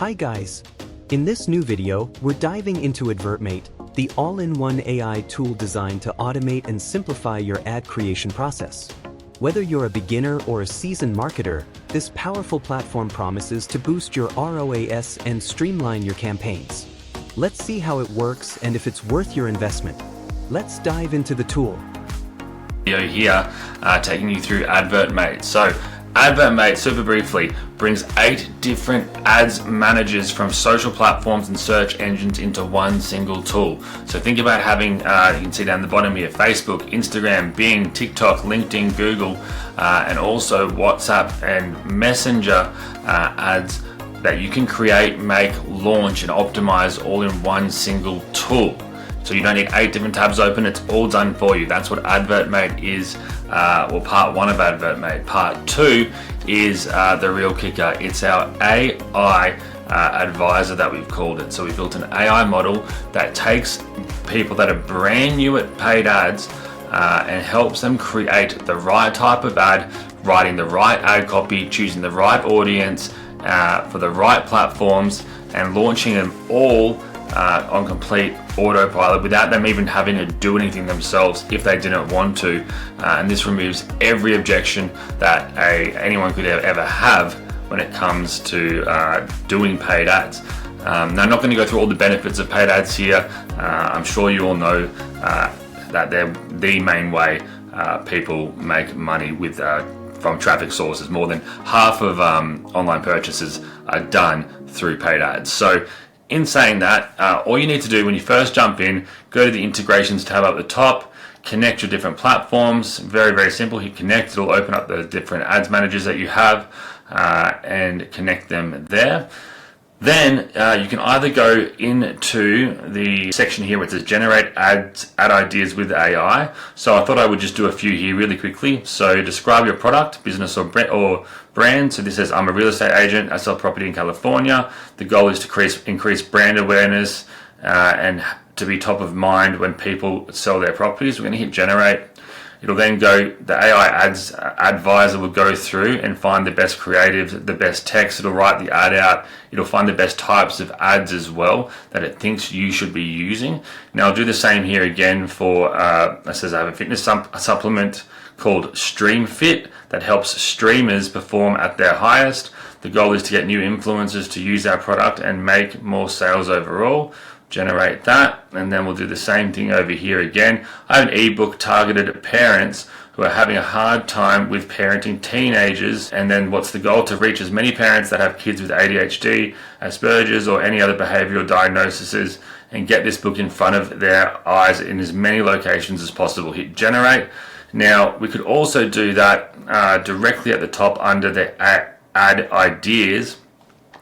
Hi guys! In this new video, we're diving into Advertmate, the all-in-one AI tool designed to automate and simplify your ad creation process. Whether you're a beginner or a seasoned marketer, this powerful platform promises to boost your ROAS and streamline your campaigns. Let's see how it works and if it's worth your investment. Let's dive into the tool. Video here taking you through Advertmate. So Advertmate, super briefly, brings 8 different ads managers from social platforms and search engines into one single tool. So think about having, you can see down the bottom here, Facebook, Instagram, Bing, TikTok, LinkedIn, Google, and also WhatsApp and Messenger ads that you can create, make, launch, and optimize all in one single tool. So you don't need 8 different tabs open, it's all done for you. That's what Advertmate is, well, part 1 of Advertmate. Part 2 is the real kicker. It's our AI advisor that we've called it. So we built an AI model that takes people that are brand new at paid ads and helps them create the right type of ad, writing the right ad copy, choosing the right audience for the right platforms, and launching them all on complete autopilot without them even having to do anything themselves if they didn't want to. And this removes every objection that anyone could ever have when it comes to doing paid ads. Now, I'm not going to go through all the benefits of paid ads here. I'm sure you all know that they're the main way people make money with from traffic sources. More than half of online purchases are done through paid ads. So in saying that, all you need to do when you first jump in, go to the integrations tab up the top, connect your different platforms. Very, very simple. Hit connect, it'll open up the different ads managers that you have and connect them there. Then you can either go into the section here where it says generate ad ideas with AI. So I thought I would just do a few here really quickly. So describe your product, business or brand. So this says, I'm a real estate agent, I sell property in California. The goal is to increase brand awareness and to be top of mind when people sell their properties. We're going to hit generate. It'll then go, the AI ads advisor will go through and find the best creatives, the best text. It'll write the ad out. It'll find the best types of ads as well that it thinks you should be using. Now I'll do the same here again for, it says I have a fitness supplement called Stream Fit that helps streamers perform at their highest. The goal is to get new influencers to use our product and make more sales overall. Generate that, and then we'll do the same thing over here again. I have an ebook targeted at parents who are having a hard time with parenting teenagers, and then what's the goal? To reach as many parents that have kids with ADHD, Asperger's, or any other behavioral diagnoses, and get this book in front of their eyes in as many locations as possible. Hit generate. Now we could also do that directly at the top under the ad ideas,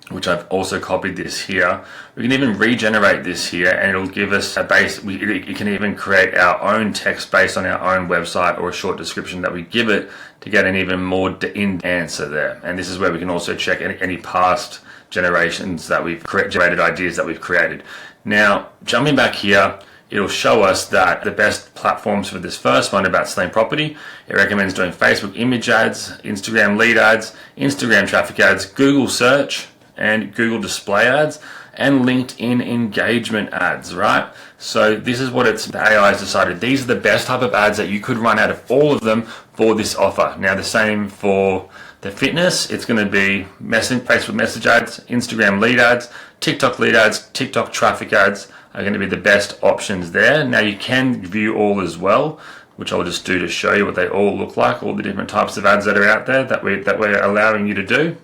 which I've also copied this here. We can even regenerate this here and it'll give us a base. You can even create our own text based on our own website or a short description that we give it to get an even more in answer there. And this is where we can also check any past generations that we've generated, ideas that we've created. Now, jumping back here, it'll show us that the best platforms for this first one about selling property, it recommends doing Facebook image ads, Instagram lead ads, Instagram traffic ads, Google search, and Google display ads, and LinkedIn engagement ads, right? So this is what the AI has decided. These are the best type of ads that you could run out of all of them for this offer. Now the same for the fitness, it's going to be Facebook message ads, Instagram lead ads, TikTok lead ads, TikTok traffic ads are going to be the best options there. Now you can view all as well, which I'll just do to show you what they all look like, all the different types of ads that are out there that we're allowing you to do.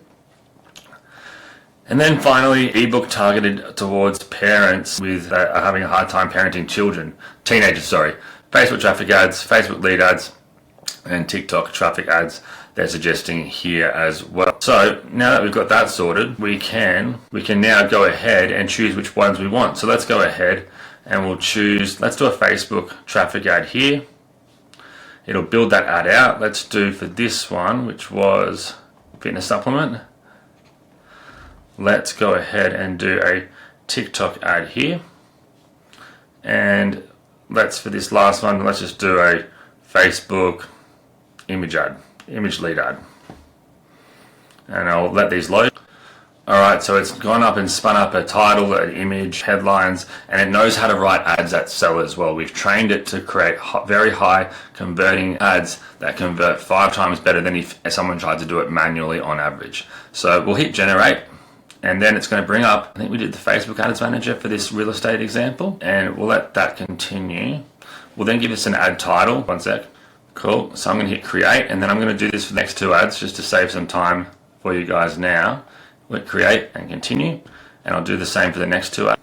And then finally, ebook targeted towards parents with are having a hard time parenting teenagers, sorry. Facebook traffic ads, Facebook lead ads, and TikTok traffic ads they're suggesting here as well. So now that we've got that sorted, we can now go ahead and choose which ones we want. So let's go ahead and we'll choose, let's do a Facebook traffic ad here. It'll build that ad out. Let's do for this one, which was fitness supplement. Let's go ahead and do a TikTok ad here. And for this last one, let's just do a Facebook image lead ad. And I'll let these load. Alright, so it's gone up and spun up a title, an image, headlines, and it knows how to write ads that sell as well. We've trained it to create very high converting ads that convert 5 times better than if someone tried to do it manually on average. So we'll hit generate, and then it's going to bring up, I think we did the Facebook Ads Manager for this real estate example, and we'll let that continue. We'll then give us an ad title. One sec. Cool. So I'm going to hit create, and then I'm going to do this for the next 2 ads just to save some time for you guys now. We'll create and continue, and I'll do the same for the next 2 ads.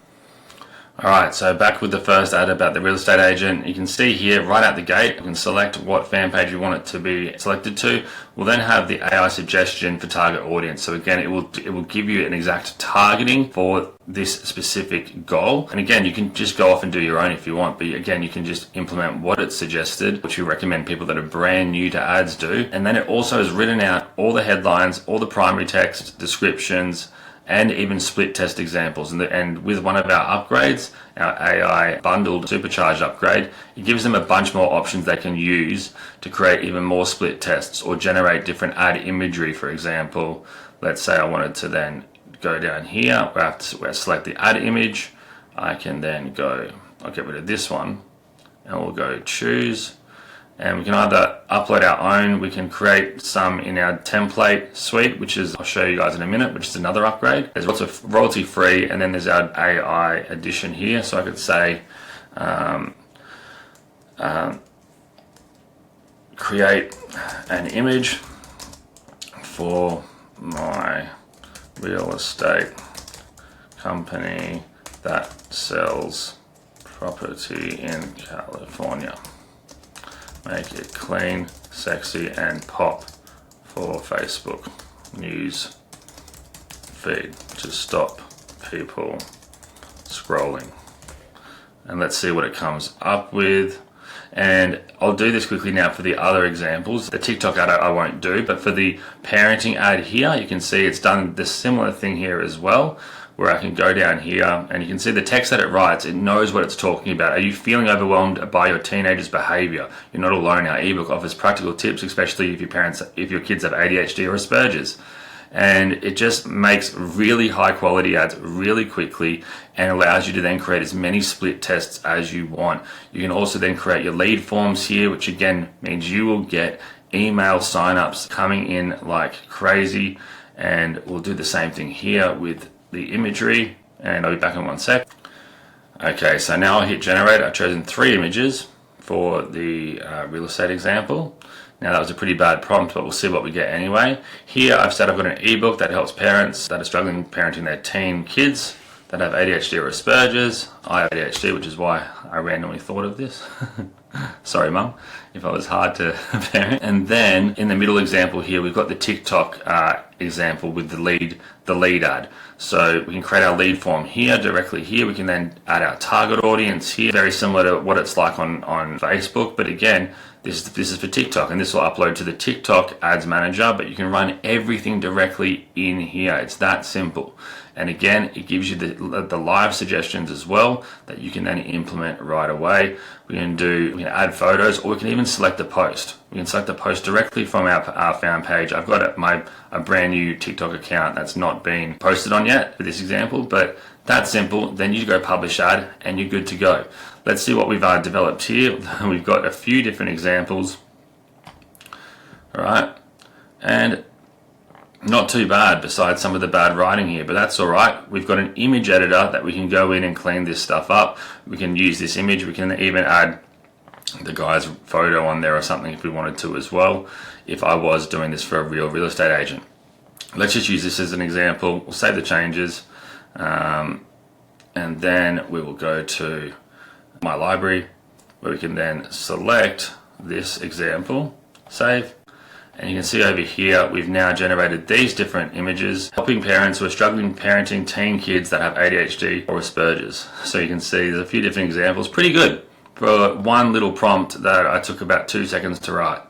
Alright, so back with the first ad about the real estate agent. You can see here right out the gate, you can select what fan page you want it to be selected to. We'll then have the AI suggestion for target audience. So again, it will give you an exact targeting for this specific goal. And again, you can just go off and do your own if you want, but again, you can just implement what it's suggested, which we recommend people that are brand new to ads do. And then it also has written out all the headlines, all the primary text, descriptions, and even split test examples. And with one of our upgrades, our AI bundled supercharged upgrade, it gives them a bunch more options they can use to create even more split tests or generate different ad imagery. For example, let's say I wanted to then go down here where I have to select the ad image. I can then go, I'll get rid of this one, and we'll go choose. And we can either upload our own, we can create some in our template suite, which is, I'll show you guys in a minute, which is another upgrade. There's lots of royalty free, and then there's our AI edition here. So I could say, create an image for my real estate company that sells property in California. Make it clean, sexy, and pop for Facebook news feed to stop people scrolling. And let's see what it comes up with. And I'll do this quickly now for the other examples. The TikTok ad I won't do, but for the parenting ad here, you can see it's done the similar thing here as well, where I can go down here and you can see the text that it writes, it knows what it's talking about. Are you feeling overwhelmed by your teenager's behavior? You're not alone. Our ebook offers practical tips, especially if your kids have ADHD or Asperger's. And it just makes really high quality ads really quickly and allows you to then create as many split tests as you want. You can also then create your lead forms here, which again means you will get email signups coming in like crazy. And we'll do the same thing here with the imagery, and I'll be back in 1 sec. Okay, so now I'll hit generate. I've chosen 3 images for the real estate example. Now that was a pretty bad prompt, but we'll see what we get anyway. Here I've said I've got an ebook that helps parents that are struggling parenting their teen kids that have ADHD or Asperger's. I have ADHD, which is why I randomly thought of this. Sorry, Mum, if I was hard to parent. And then in the middle example here, we've got the TikTok example with the lead ad. So we can create our lead form here, directly here. We can then add our target audience here, very similar to what it's like on Facebook. But again, this is for TikTok, and this will upload to the TikTok Ads Manager, but you can run everything directly in here. It's that simple. And again, it gives you the live suggestions as well that you can then implement right away. We can add photos, or we can even select a post. We can select a post directly from our found page. I've got a brand new TikTok account that's not been posted on yet for this example, but that's simple. Then you go publish ad and you're good to go. Let's see what we've developed here. We've got a few different examples. All right, and not too bad besides some of the bad writing here, but that's all right. We've got an image editor that we can go in and clean this stuff up. We can use this image. We can even add the guy's photo on there or something if we wanted to as well, if I was doing this for a real estate agent. Let's just use this as an example. We'll save the changes, and then we will go to my library where we can then select this example, save. And you can see over here, we've now generated these different images, helping parents who are struggling parenting teen kids that have ADHD or Asperger's. So you can see there's a few different examples. Pretty good for one little prompt that I took about 2 seconds to write.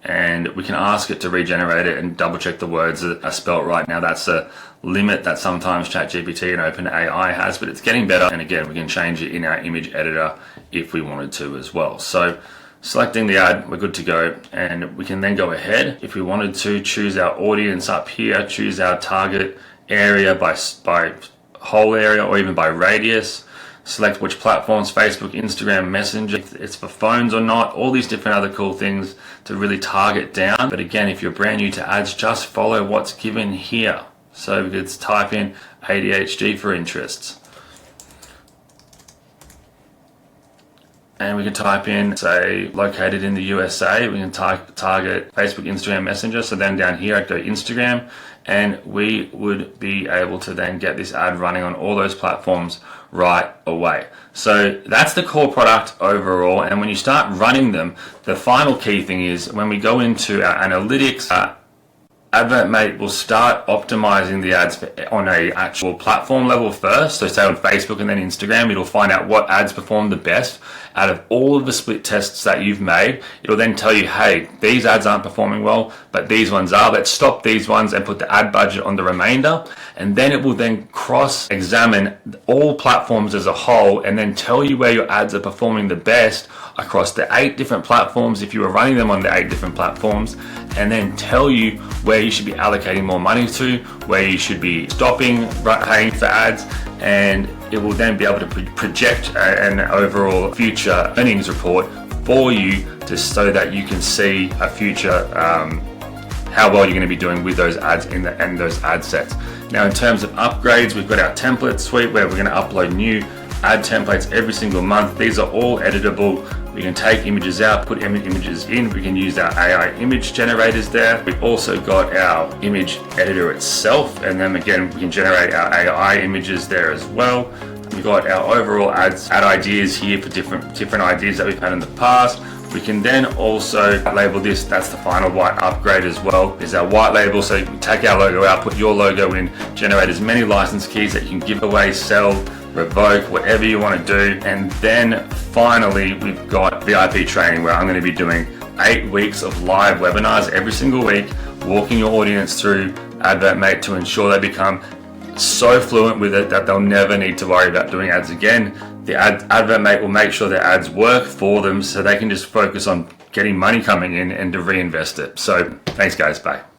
And we can ask it to regenerate it and double check the words that are spelt right. Now that's a limit that sometimes ChatGPT and OpenAI has, but it's getting better. And again, we can change it in our image editor if we wanted to as well. So selecting the ad, we're good to go, and we can then go ahead if we wanted to choose our audience up here, choose our target area, by whole area, or even by radius. Select which platforms, Facebook, Instagram, Messenger, if it's for phones or not, all these different other cool things to really target down. But again, if you're brand new to ads, just follow what's given here. So we could type in ADHD for interests. And we can type in, say, located in the USA. We can target Facebook, Instagram, Messenger. So then down here, I'd go Instagram, and we would be able to then get this ad running on all those platforms right away. So that's the core product overall. And when you start running them, the final key thing is when we go into our analytics, Advertmate will start optimizing the ads on a actual platform level first. So say on Facebook and then Instagram, it'll find out what ads perform the best out of all of the split tests that you've made. It'll then tell you, hey, these ads aren't performing well, but these ones are. Let's stop these ones and put the ad budget on the remainder. And then it will then cross-examine all platforms as a whole and then tell you where your ads are performing the best across the 8 different platforms if you were running them on the 8 different platforms, and then tell you where you should be allocating more money to, where you should be stopping paying for ads, and it will then be able to project an overall future earnings report for you so that you can see a future how well you're going to be doing with those ads and those ad sets. Now, in terms of upgrades, we've got our template suite where we're going to upload new ad templates every single month. These are all editable. We can take images out, put images in. We can use our AI image generators there. We've also got our image editor itself, and then again, we can generate our AI images there as well. We've got our overall ad ideas here for different ideas that we've had in the past. We can then also label this, that's the final white upgrade as well, is our white label. So you can take our logo out, put your logo in, generate as many license keys that you can give away, sell, revoke, whatever you want to do. And then finally, we've got VIP training where I'm going to be doing 8 weeks of live webinars every single week, walking your audience through Advertmate to ensure they become so fluent with it that they'll never need to worry about doing ads again. The Advertmate will make sure their ads work for them so they can just focus on getting money coming in and to reinvest it. So thanks guys, bye.